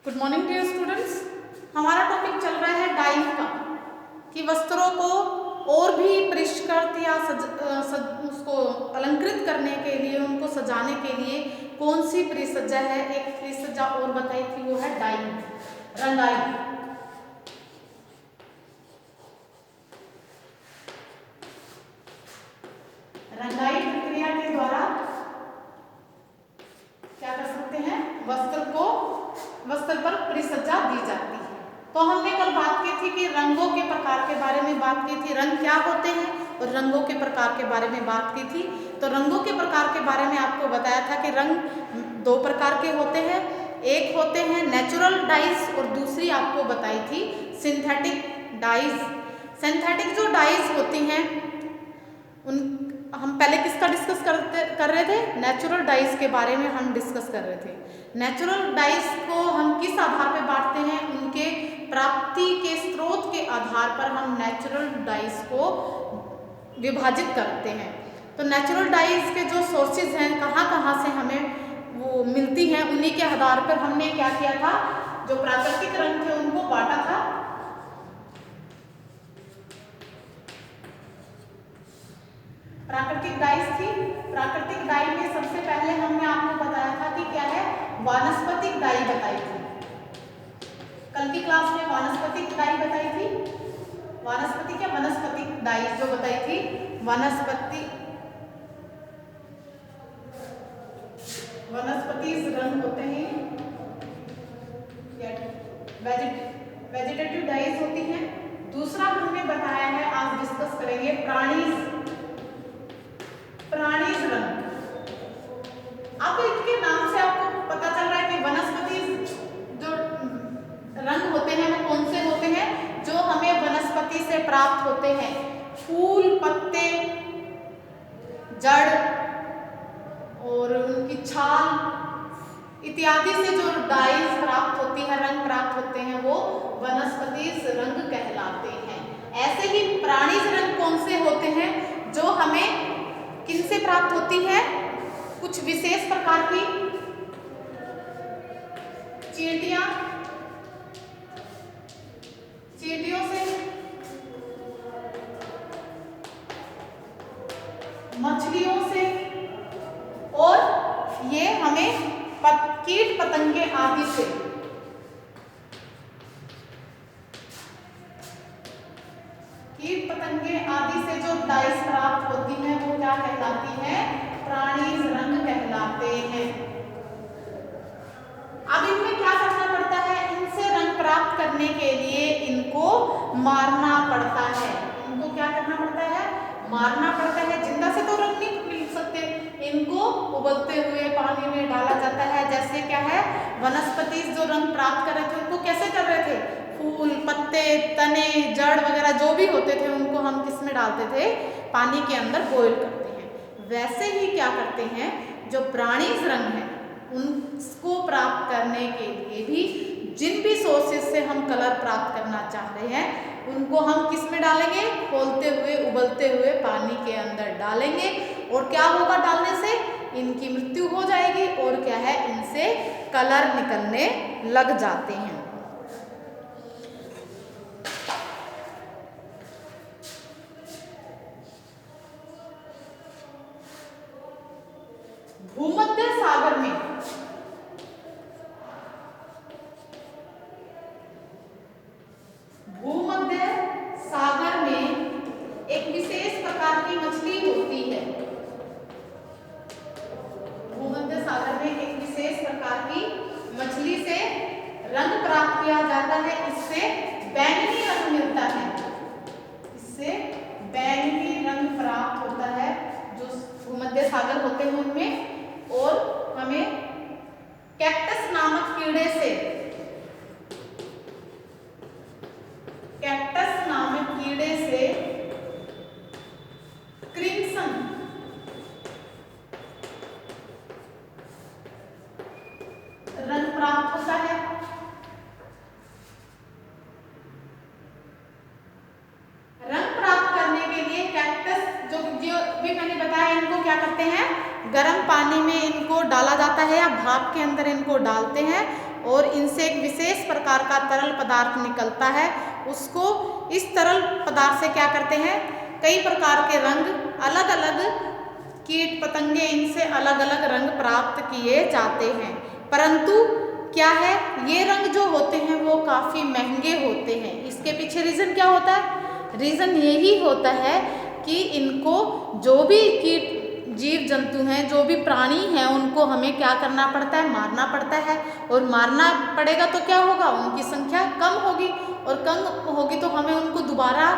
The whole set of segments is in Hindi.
Good morning dear students. हमारा टॉपिक चल रहा है डाइंग का, कि वस्त्रों को और भी परिष्कृत या उसको अलंकृत करने के लिए, उनको सजाने के लिए कौन सी परिसज्जा है। एक परिसज्जा और बताई थी, वो है डाइंग, रंगाई। रंगाई प्रक्रिया के द्वारा क्या कर सकते हैं, वस्त्र पर परिसज्जा दी जाती है। तो हमने कल बात की थी कि रंगों के प्रकार के बारे में बात की थी, रंग क्या होते हैं, और रंगों के प्रकार के बारे में बात की थी। तो रंगों के प्रकार के बारे में आपको बताया था कि रंग दो प्रकार के होते हैं, एक होते हैं नेचुरल डाइज और दूसरी आपको बताई थी सिंथेटिक डाइज। सिंथेटिक जो डाइज होती हैं उन हम पहले किसका डिस्कस कर रहे थे, नेचुरल डाइज के बारे में हम डिस्कस कर रहे थे। नेचुरल डाइज को हम किस आधार पर बांटते हैं, उनके प्राप्ति के स्रोत के आधार पर हम नेचुरल डाइज को विभाजित करते हैं। तो नेचुरल डाइज के जो सोर्सेज हैं, कहाँ कहाँ से हमें वो मिलती हैं, उन्हीं के आधार पर हमने क्या किया था, जो प्राकृतिक रंग थे उनको बांटा था। प्राकृतिक डाइज थी। प्राकृतिक डाई में सबसे पहले हमने आपको बताया था कि क्या है, वानस्पतिक डाई बताई थी। कल की क्लास में वानस्पतिक डाई बताई थी, वानस्पतिक या वनस्पतिक डाई जो बताई थी, वनस्पति रंग होते हैं, वेजिटेटिव डाइज होती हैं। दूसरा हमने बताया है, आज डिस्कस करेंगे प्राणीज रंग। अब इनके नाम से आपको पता चल रहा है कि वनस्पति जो रंग होते हैं वो कौन से होते हैं, जो हमें वनस्पति से प्राप्त होते हैं। फूल, पत्ते, जड़ और उनकी छाल इत्यादि से जो डाइज प्राप्त होती है, रंग प्राप्त होते हैं, वो वनस्पति रंग कहलाते हैं। ऐसे ही प्राणीज रंग कौन से होते हैं, जो हमें किनसे प्राप्त होती है, कुछ विशेष प्रकार की चींटियों से, मछलियों से, और ये हमें कीट पतंगे आदि से, कीट पतंगे आदि से जो डाइज प्राप्त होती हैं वो क्या कहलाती हैं, प्राणीज रंग कहलाते हैं। अब इनमें क्या करना पड़ता है, इनसे रंग प्राप्त करने के लिए इनको मारना पड़ता है। इनको क्या करना पड़ता है, मारना पड़ता है। जिंदा से तो रंग नहीं मिल सकते, इनको उबलते हुए पानी में डाला जाता है। जैसे क्या है, वनस्पति जो रंग प्राप्त कर रहे थे उनको कैसे कर रहे थे, फूल, पत्ते, तने, जड़ वगैरह जो भी होते थे उनको हम किस में डालते थे, पानी के अंदर बॉईल करते हैं। वैसे ही क्या करते हैं, जो प्राणीज रंग है उनको प्राप्त करने के लिए भी जिन भी सोर्सेज से हम कलर प्राप्त करना चाह रहे हैं उनको हम किस में डालेंगे, खोलते हुए उबलते हुए पानी के अंदर डालेंगे। और क्या होगा, डालने से इनकी मृत्यु हो जाएगी और क्या है, इनसे कलर निकलने लग जाते हैं। भूमध्य सागर में एक विशेष प्रकार की मछली होती है। भूमध्य सागर में एक विशेष प्रकार की मछली से रंग प्राप्त किया जाता है। इससे बैंगनी रंग मिलता है, इससे बैंगनी रंग प्राप्त होता है जो भूमध्य सागर होते हैं उनमें। और हमें कैक्टस नामक कीड़े से, कैक्टस नामक कीड़े से क्रिम्सन रंग प्राप्त होता है। रंग प्राप्त करने के लिए कैक्टस जो भी मैंने बताया, इनको क्या करते हैं, गर्म गर्म पानी में इनको डाला जाता है या भाप के अंदर इनको डालते हैं और इनसे एक विशेष प्रकार का तरल पदार्थ निकलता है। उसको इस तरल पदार्थ से क्या करते हैं, कई प्रकार के रंग, अलग अलग कीट पतंगे, इनसे अलग अलग रंग प्राप्त किए जाते हैं। परंतु क्या है, ये रंग जो होते हैं वो काफ़ी महंगे होते हैं। इसके पीछे रीज़न क्या होता है? रीज़न यही होता है कि इनको जो भी कीट जीव जंतु हैं, जो भी प्राणी हैं, उनको हमें क्या करना पड़ता है, मारना पड़ता है। और मारना पड़ेगा तो क्या होगा, उनकी संख्या कम होगी और कम होगी तो हमें उनको दोबारा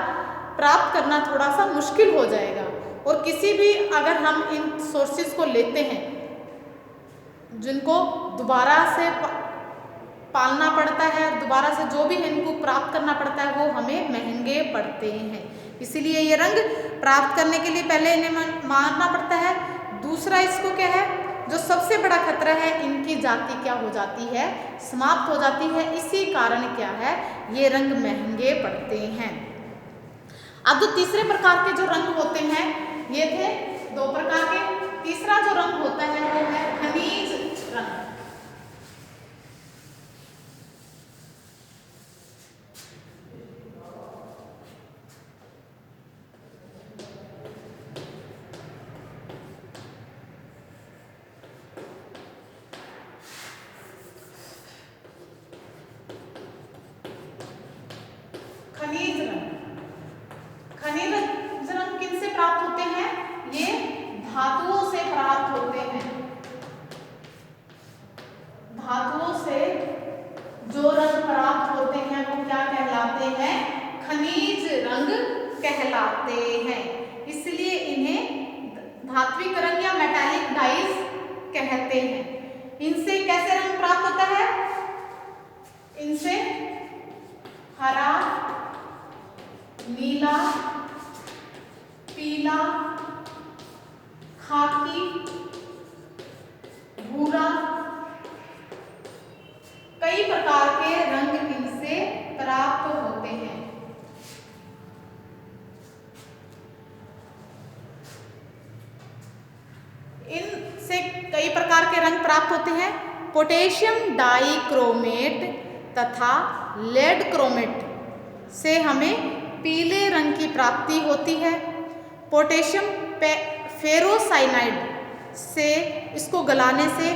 प्राप्त करना थोड़ा सा मुश्किल हो जाएगा। और किसी भी अगर हम इन सोर्सेज को लेते हैं जिनको दोबारा से पालना पड़ता है, दोबारा से जो भी इनको प्राप्त करना पड़ता है वो हमें महंगे पड़ते हैं। इसीलिए ये रंग प्राप्त करने के लिए पहले इन्हें मारना पड़ता है। दूसरा इसको क्या है, जो सबसे बड़ा खतरा है, इनकी जाति क्या हो जाती है, समाप्त हो जाती है। इसी कारण क्या है, ये रंग महंगे पड़ते हैं। अब जो तीसरे प्रकार के जो रंग होते हैं, ये थे 2 प्रकार के। तीसरा जो रंग होता है वो है खनिज रंग। खनिज रंग, खनिज रंग किनसे प्राप्त होते हैं, ये धातुओं से प्राप्त होते हैं। धातुओं से जो रंग प्राप्त होते हैं वो क्या कहलाते हैं, खनिज रंग कहलाते हैं। इसलिए इन्हें धात्विक रंग या मेटालिक डाइज कहते हैं। इनसे कैसे रंग प्राप्त होता है, इनसे हरा, नीला, पीला, खाकी, भूरा, कई प्रकार के रंग इनसे प्राप्त होते हैं। इनसे कई प्रकार के रंग प्राप्त होते हैं। पोटेशियम डाइक्रोमेट तथा लेड क्रोमेट से हमें पीले रंग की प्राप्ति होती है। पोटेशियम फेरोसाइनाइड से, इसको गलाने से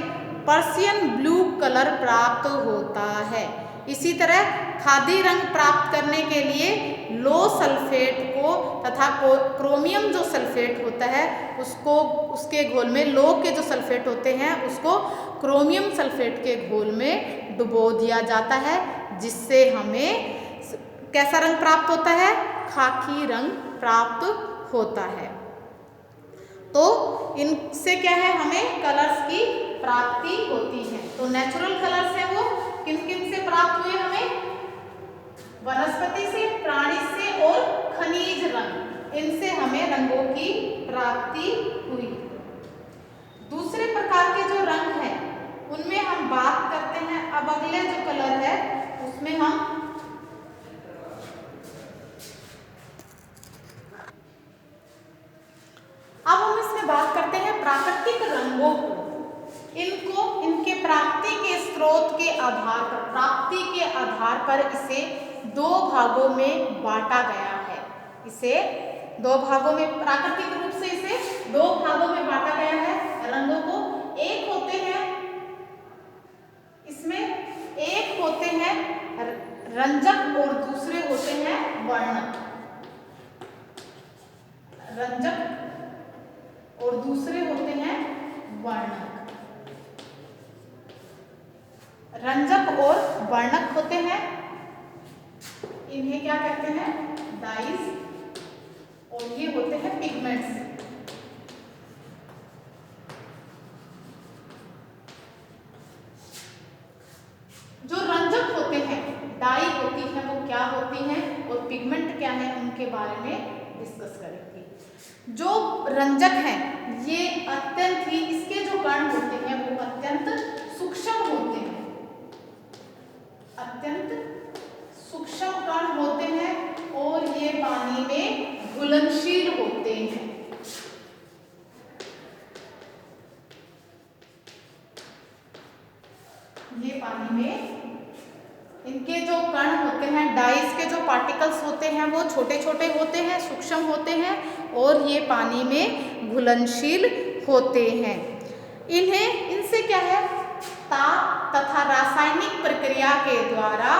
पर्शियन ब्लू कलर प्राप्त होता है। इसी तरह खादी रंग प्राप्त करने के लिए लो सल्फेट को तथा क्रोमियम जो सल्फेट होता है उसको, उसके घोल में, लो के जो सल्फेट होते हैं उसको क्रोमियम सल्फेट के घोल में डुबो दिया जाता है, जिससे हमें कैसा रंग प्राप्त होता है, खाकी रंग प्राप्त होता है। तो इनसे क्या है, हमें कलर्स की प्राप्ति होती है। तो नेचुरल कलर्स है वो किन किन से प्राप्त हुए हमें, वनस्पति से, प्राणी से और खनिज रंग, इनसे हमें रंगों की प्राप्ति हुई। दूसरे प्रकार के जो रंग हैं उनमें हम बात करते हैं। अब अगले जो कलर है उसमें हम बात करते हैं प्राकृतिक रंगों को। इनको इनके प्राप्ति के स्रोत के आधार पर, प्राप्ति के आधार पर इसे 2 भागों में बांटा गया है। इसे 2 भागों में, प्राकृतिक रूप से इसे 2 भागों में बांटा गया है रंगों को। एक होते हैं, इसमें एक होते हैं रंजक और दूसरे होते हैं वर्णक। रंजक और दूसरे होते हैं वर्णक। रंजक और वर्णक होते हैं, इन्हें क्या कहते हैं, डाइज, और ये होते हैं पिगमेंट्स। जो रंजक होते हैं, डाई होती है, वो क्या होती हैं और पिगमेंट क्या है, उनके बारे में डिस्कस करेंगे। जो रंजक हैं ये अत्यंत ही, इसके जो कण होते हैं वो अत्यंत सूक्ष्म होते हैं, अत्यंत सूक्ष्म कण होते हैं और ये पानी में घुलनशील होते हैं। ये पानी में इनके जो कण होते हैं, डाइस के जो पार्टिकल्स होते हैं वो छोटे छोटे होते हैं, सूक्ष्म होते हैं और ये पानी में घुलनशील होते हैं। इनसे क्या है, ताप तथा रासायनिक प्रक्रिया के द्वारा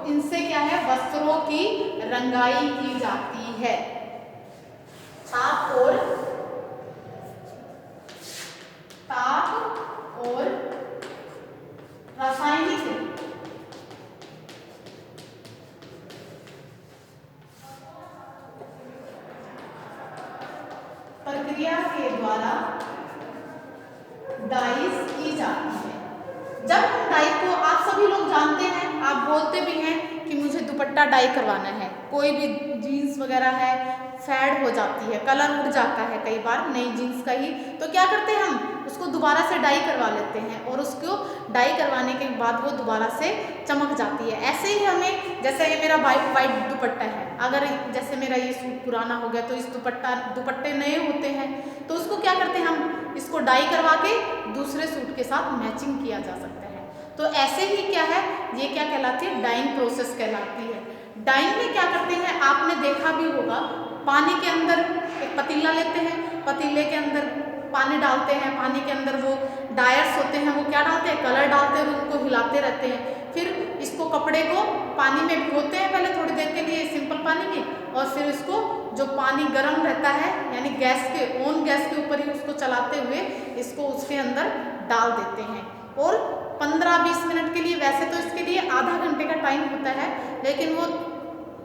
इनसे क्या है, वस्त्रों की रंगाई की जाती है। ताप और रासायनिक प्रक्रिया के द्वारा डाइस की जाती है। जब हम डाई को, आप सभी लोग जानते हैं, आप बोलते भी हैं कि मुझे दुपट्टा डाई करवाना है, कोई भी जीन्स वगैरह है फेड हो जाती है, कलर उड़ जाता है कई बार नई जीन्स का ही, तो क्या करते हैं हम उसको दोबारा से डाई करवा लेते हैं और उसको डाई करवाने के बाद वो दोबारा से चमक जाती है। ऐसे ही हमें, जैसे ये मेरा वाइट दुपट्टा है, अगर जैसे मेरा ये सूट पुराना हो गया तो इस दुपट्टे नए होते हैं तो उसको क्या करते हैं हम इसको डाई करवा के दूसरे सूट के साथ मैचिंग किया जा सकता है। तो ऐसे ही क्या है, ये क्या कहलाती है, डाइंग प्रोसेस कहलाती है। डाइंग में क्या करते हैं, आपने देखा भी होगा, पानी के अंदर एक पतीला लेते हैं, पतीले के अंदर पानी डालते हैं, पानी के अंदर वो डायर्स होते हैं, वो क्या डालते हैं, कलर डालते हैं और उनको हिलाते रहते हैं। फिर इसको कपड़े को पानी में भिगोते हैं पहले थोड़ी देर के लिए सिंपल पानी में, और फिर इसको जो पानी गर्म रहता है यानी गैस के ऊपर ही उसको चलाते हुए इसको उसके अंदर डाल देते हैं और 15-20 मिनट के लिए, वैसे तो इसके लिए आधा घंटे का टाइम होता है, लेकिन वो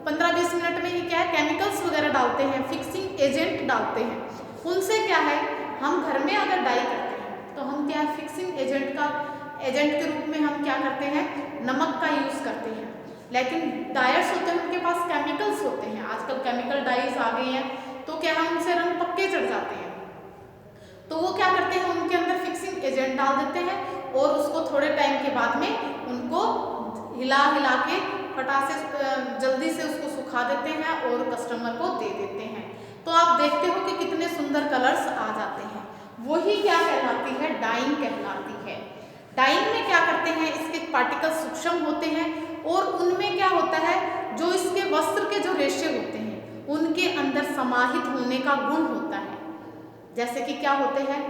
15-20 मिनट में ही क्या है, केमिकल्स वगैरह डालते हैं, फिक्सिंग एजेंट डालते हैं। उनसे क्या है, हम घर में अगर डाई करते हैं तो हम क्या, फिक्सिंग एजेंट के रूप में हम क्या करते हैं, नमक का यूज़ करते हैं। लेकिन डायर्स होते हैं उनके पास केमिकल्स होते हैं, आजकल केमिकल डाइज आ गई हैं, तो क्या है, उनसे रंग पक्के चढ़ जाते हैं। तो वो क्या करते हैं, उनके अंदर फिक्सिंग एजेंट डाल देते हैं और उसको थोड़े टाइम के बाद में उनको हिला के फटाक से जल्दी से उसको सुखा देते हैं और कस्टमर को दे देते हैं। तो आप देखते हो कि कितने सुंदर कलर्स आ जाते हैं। वही क्या कहलाती है, डाइंग कहलाती है। डाइंग में क्या करते हैं, इसके पार्टिकल्स सूक्ष्म होते हैं और उनमें क्या होता है, जो इसके वस्त्र के जो रेशे होते हैं उनके अंदर समाहित होने का गुण होता है। जैसे कि क्या होते हैं,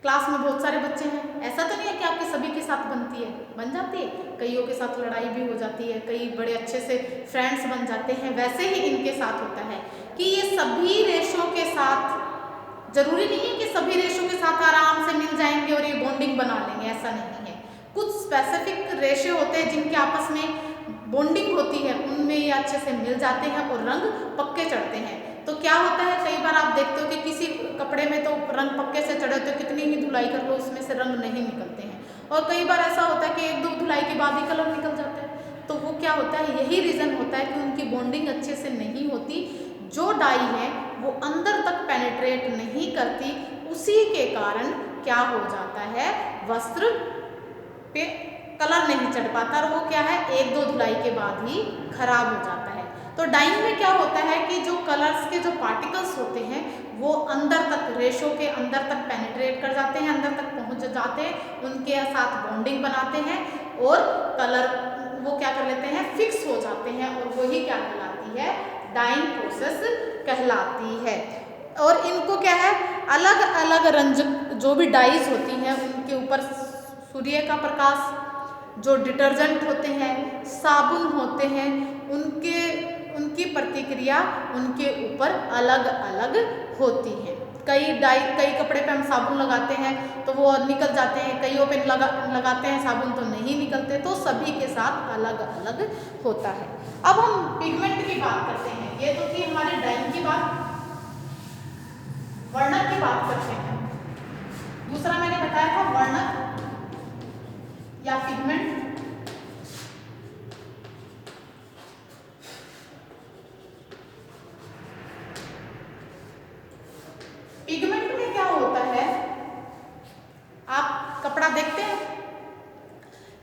क्लास में बहुत सारे बच्चे हैं, ऐसा तो नहीं है कि आपके सभी के साथ बनती है, बन जाती है, कईयों के साथ लड़ाई भी हो जाती है, कई बड़े अच्छे से फ्रेंड्स बन जाते हैं। वैसे ही इनके साथ होता है कि ये सभी रेशों के साथ, जरूरी नहीं है कि सभी रेशों के साथ आराम से मिल जाएंगे और ये बॉन्डिंग बना लेंगे, ऐसा नहीं है। कुछ स्पेसिफिक रेशे होते हैं जिनके आपस में बॉन्डिंग होती है, उनमें ये अच्छे से मिल जाते हैं और रंग पक्के चढ़ते हैं। तो क्या होता है, कई बार आप देखते हो कि किसी कपड़े में तो रंग पक्के से चढ़े होते, कितनी ही धुलाई कर लो उसमें से रंग नहीं निकलते हैं, और कई बार ऐसा होता है कि 1-2 धुलाई के बाद ही कलर निकल जाता है। तो वो क्या होता है, यही रीज़न होता है कि उनकी बॉन्डिंग अच्छे से नहीं होती, जो डाई है वो अंदर तक पेनिट्रेट नहीं करती, उसी के कारण क्या हो जाता है, वस्त्र पे कलर नहीं चढ़ पाता और वो क्या है, 1-2 धुलाई के बाद ही खराब हो जाता है। तो डाइंग में क्या होता है कि जो कलर्स के जो पार्टिकल्स होते हैं वो अंदर तक, रेशों के अंदर तक पेनिट्रेट कर जाते हैं, अंदर तक पहुंच जाते हैं, उनके साथ बॉन्डिंग बनाते हैं और कलर वो क्या कर लेते हैं, फिक्स हो जाते हैं, और वही क्या कहलाती है, डाइंग प्रोसेस कहलाती है। और इनको क्या है, अलग अलग रंजक जो भी डाइज होती हैं उनके ऊपर सूर्य का प्रकाश, जो डिटर्जेंट होते हैं, साबुन होते हैं, उनकी प्रतिक्रिया उनके ऊपर अलग अलग होती है। कई कपड़े पे हम साबुन लगाते हैं तो वो निकल जाते हैं, कईयों पे लगाते हैं साबुन तो नहीं निकलते, तो सभी के साथ अलग अलग होता है। अब हम पिगमेंट की बात करते हैं, ये तो थी हमारे डाइंग की बात। वर्णक की बात करते हैं, दूसरा मैंने बताया था वर्णक या पिगमेंट। पिगमेंट में क्या होता है, आप कपड़ा देखते हैं,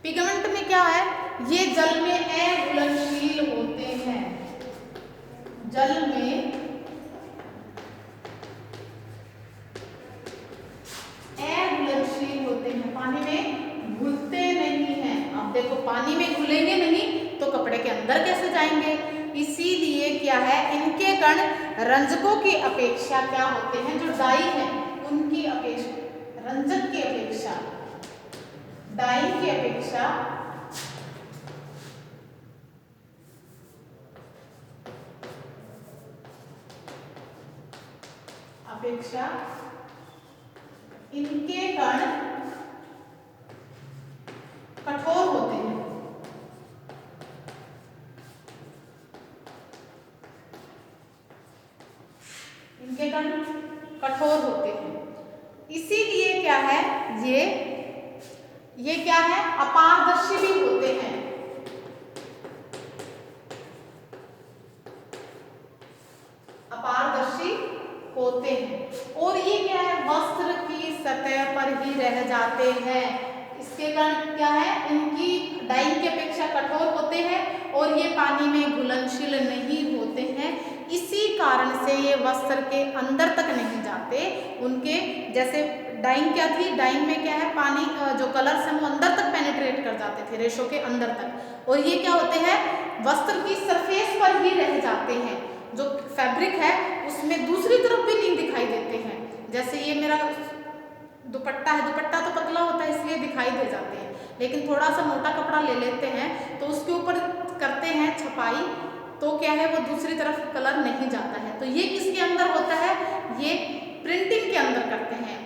पिगमेंट में क्या है, ये जल में अघुलनशील होते हैं, जल में अघुलनशील होते हैं। अंदर कैसे जाएंगे? इसीलिए क्या है, इनके कण रंजकों की अपेक्षा क्या होते हैं, जो डाई है उनकी अपेक्षा, रंजक की अपेक्षा, डाई की अपेक्षा इनके कण कठोर होते हैं। इनके कण कठोर होते हैं, इसीलिए क्या है, ये क्या है, अपारदर्शी भी होते हैं। अपारदर्शी होते हैं और ये क्या है, वस्त्र की सतह पर ही रह जाते हैं। इसके कारण क्या है, इनकी डाई की अपेक्षा कठोर होते हैं और ये पानी में घुलनशील नहीं होते हैं। इसी कारण से ये वस्त्र के अंदर तक नहीं जाते। उनके जैसे डाइंग क्या थी, डाइंग में क्या है, पानी जो कलर्स हैं वो अंदर तक पेनिट्रेट कर जाते थे, रेशों के अंदर तक, और ये क्या होते हैं, वस्त्र की सरफेस पर ही रह जाते हैं। जो फैब्रिक है उसमें दूसरी तरफ भी नहीं दिखाई देते हैं। जैसे ये मेरा दुपट्टा है, दुपट्टा तो पतला होता है इसलिए दिखाई दे जाते हैं, लेकिन थोड़ा सा मोटा कपड़ा ले लेते हैं तो उसके ऊपर करते हैं छपाई, तो क्या है, वो दूसरी तरफ कलर नहीं जाता है। तो ये किसके अंदर होता है, ये प्रिंटिंग के अंदर करते हैं।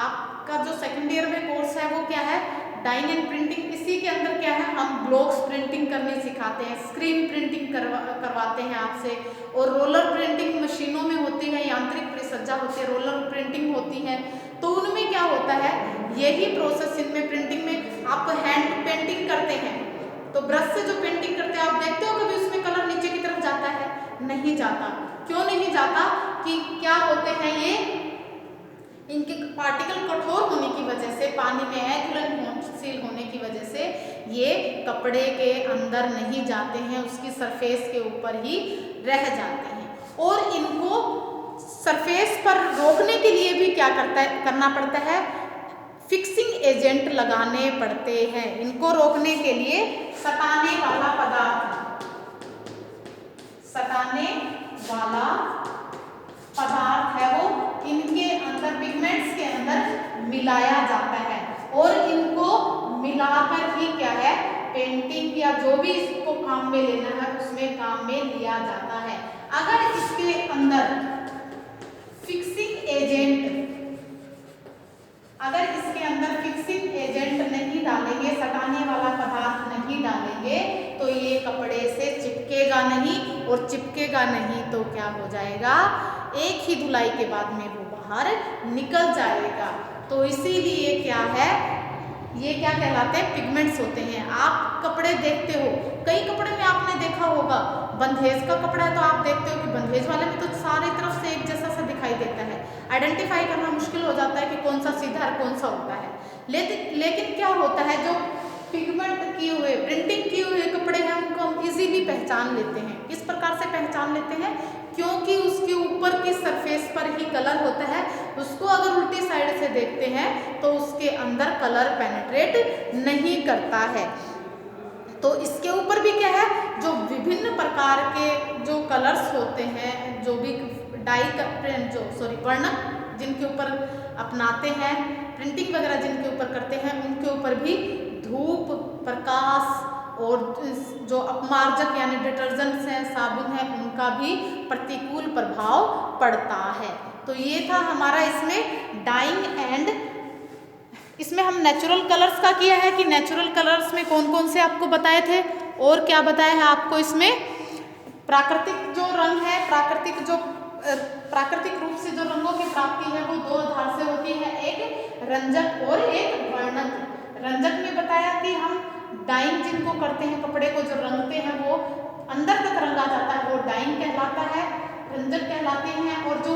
आपका जो सेकेंड ईयर में कोर्स है वो क्या है, डाइंग एंड प्रिंटिंग। इसी के अंदर क्या है, हम ब्लॉक्स प्रिंटिंग करनी सिखाते हैं, स्क्रीन प्रिंटिंग करवाते हैं आपसे, और रोलर प्रिंटिंग मशीनों में होती है, यांत्रिक परिसज्जा होती है, रोलर प्रिंटिंग होती है। तो उनमें क्या होता है, यही प्रोसेस इनमें प्रिंटिंग में आप हैंड पेंटिंग करते हैं, तो ब्रश से जो पेंटिंग करते हैं आप देखते हो कभी उसमें कलर नीचे की तरफ जाता है, नहीं जाता। क्यों नहीं जाता, कि क्या होते हैं, ये इनके पार्टिकल कठोर होने की वजह से, पानी में अघुलनशील होने की वजह से ये कपड़े के अंदर नहीं जाते हैं, उसकी सरफेस के ऊपर ही रह जाते हैं। और इनको सरफेस पर रोकने के लिए भी क्या करना पड़ता है, फिक्सिंग एजेंट लगाने पड़ते हैं। इनको रोकने के लिए सटाने वाला पदार्थ, सटाने वाला पदार्थ है वो इनके अंदर, पिगमेंट्स के अंदर मिलाया जाता है, और इनको मिलाकर ही क्या है, पेंटिंग या जो भी इसको काम में लेना है उसमें काम में लिया जाता है। अगर इसके अंदर फिक्सिंग एजेंट, अगर इसके अंदर फिक्सिंग एजेंट नहीं डालेंगे, सटाने वाला पदार्थ नहीं डालेंगे, तो ये कपड़े से चिपकेगा नहीं, और चिपकेगा नहीं तो क्या हो जाएगा, एक ही धुलाई के बाद में वो बाहर निकल जाएगा। तो इसीलिए क्या है, ये क्या कहलाते हैं, पिगमेंट्स होते हैं। आप कपड़े देखते हो, कई कपड़े में आपने देखा होगा, बंधेज का कपड़ा है तो आप देखते हो कि बंधेज वाले में तो सारी तरफ से एक जैसा सा दिखाई देता है, आइडेंटिफाई करना मुश्किल हो जाता है कि कौन सा सीधा और कौन सा होता है। लेकिन क्या होता है, जो पिगमेंट किए हुए, प्रिंटिंग किए हुए कपड़े हैं उनको हम इजीली पहचान लेते हैं। किस प्रकार से पहचान लेते हैं, क्योंकि उसके ऊपर की सरफेस पर ही कलर होता है। उसको अगर उल्टी साइड से देखते हैं तो उसके अंदर कलर पेनिट्रेट नहीं करता है। तो इसके ऊपर भी क्या है, जो विभिन्न प्रकार के जो कलर्स होते हैं, जो भी डाई वर्णक जिनके ऊपर अपनाते हैं, प्रिंटिंग वगैरह जिनके ऊपर करते हैं, उनके ऊपर भी धूप, प्रकाश और जो अपमार्जक यानी डिटर्जेंट्स हैं, साबुन है, उनका भी प्रतिकूल प्रभाव पड़ता है। तो ये था हमारा इसमें डाइंग एंड, इसमें हम नेचुरल कलर्स का किया है कि नेचुरल कलर्स में कौन कौन से आपको बताए थे, और क्या बताया है आपको इसमें प्राकृतिक जो रंग है, प्राकृतिक रूप से जो रंगों की प्राप्ति है वो दो आधार से होती है, एक रंजक और एक वर्णक। रंजक में बताया कि हम डाइंग जिनको करते हैं, कपड़े को जो रंगते हैं वो अंदर तक रंगा जाता है, वो डाइंग कहलाता है, रंजक कहलाते हैं। और जो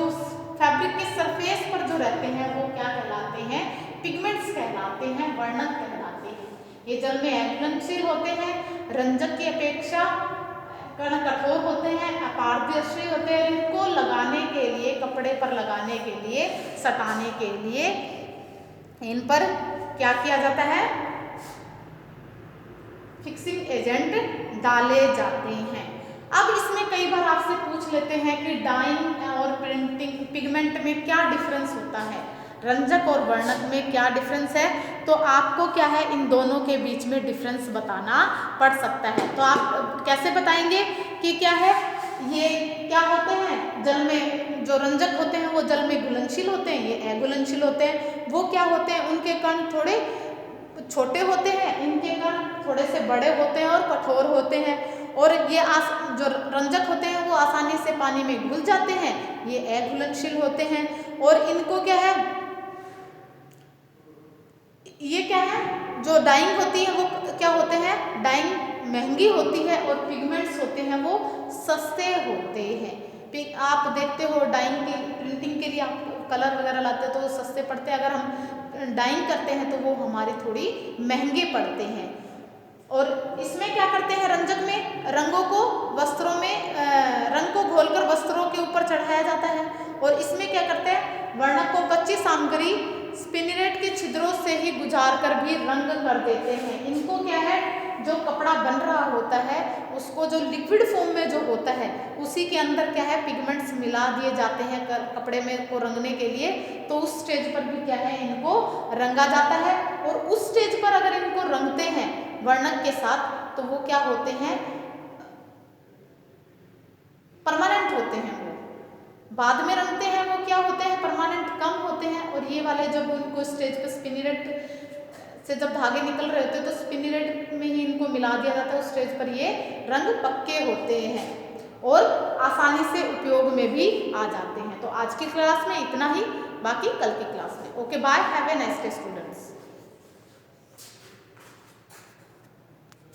फैब्रिक के सरफेस पर जो रहते हैं वो क्या कहलाते हैं, पिगमेंट्स कहलाते हैं, वर्णक कहलाते हैं। ये जल में अघुलनशील होते हैं, रंजक की अपेक्षा कण कठोर होते हैं, अपारदर्शी होते हैं। इनको लगाने के लिए, कपड़े पर लगाने के लिए, सटाने के लिए इन पर क्या किया जाता है, फिक्सिंग एजेंट डाले जाते हैं। अब इसमें कई बार आपसे पूछ लेते हैं कि डाइंग और प्रिंटिंग पिगमेंट में क्या डिफरेंस होता है, रंजक और वर्णक में क्या डिफरेंस है, तो आपको क्या है इन दोनों के बीच में डिफरेंस बताना पड़ सकता है। तो आप कैसे बताएंगे कि क्या है, ये क्या होते हैं, जल में जो रंजक होते हैं वो जल में घुलनशील होते हैं, ये अघुलनशील होते हैं। वो क्या होते हैं, उनके कण थोड़े छोटे होते हैं, इनके कण थोड़े से बड़े होते हैं और कठोर होते हैं। और ये जो रंजक होते हैं वो आसानी से पानी में घुल जाते हैं, ये अघुलनशील होते हैं। और इनको क्या है, ये क्या है, जो डाइंग होती है वो क्या होते हैं, डाइंग महंगी होती है और पिगमेंट्स होते हैं वो सस्ते होते हैं। आप देखते हो डाइंग की प्रिंटिंग के लिए आप कलर वगैरह लाते हो तो सस्ते पड़ते हैं, अगर हम डाइंग करते हैं तो वो हमारे थोड़ी महंगे पड़ते हैं। और इसमें क्या करते हैं, रंजक में रंगों को वस्त्रों में रंग को घोलकर वस्त्रों के ऊपर चढ़ाया जाता है। और इसमें क्या करते हैं, वर्णक को कच्ची सामग्री स्पिनरेट के छिद्रों से ही गुजार कर भी रंग कर देते हैं। इनको क्या है, जो कपड़ा बन रहा होता है उसको जो लिक्विड फॉर्म में जो होता है उसी के अंदर क्या है पिगमेंट्स मिला दिए जाते हैं कपड़े में को रंगने के लिए। तो उस स्टेज पर भी क्या है, इनको रंगा जाता है। और उस स्टेज पर अगर इनको रंगते हैं वर्णक के साथ तो वो क्या होते हैं, परमानेंट होते हैं। वो बाद में रंगते हैं वो क्या होते हैं, परमानेंट कम होते हैं। और ये वाले जब उनको स्टेज पर स्पिनरेट से जब धागे निकल रहे होते हैं तो स्पिनरेट में ही इनको मिला दिया जाता है, उस स्टेज पर ये रंग पक्के होते हैं और आसानी से उपयोग में भी आ जाते हैं। तो आज की क्लास में इतना ही, बाकी कल की क्लास में। Okay bye, have a nice day students.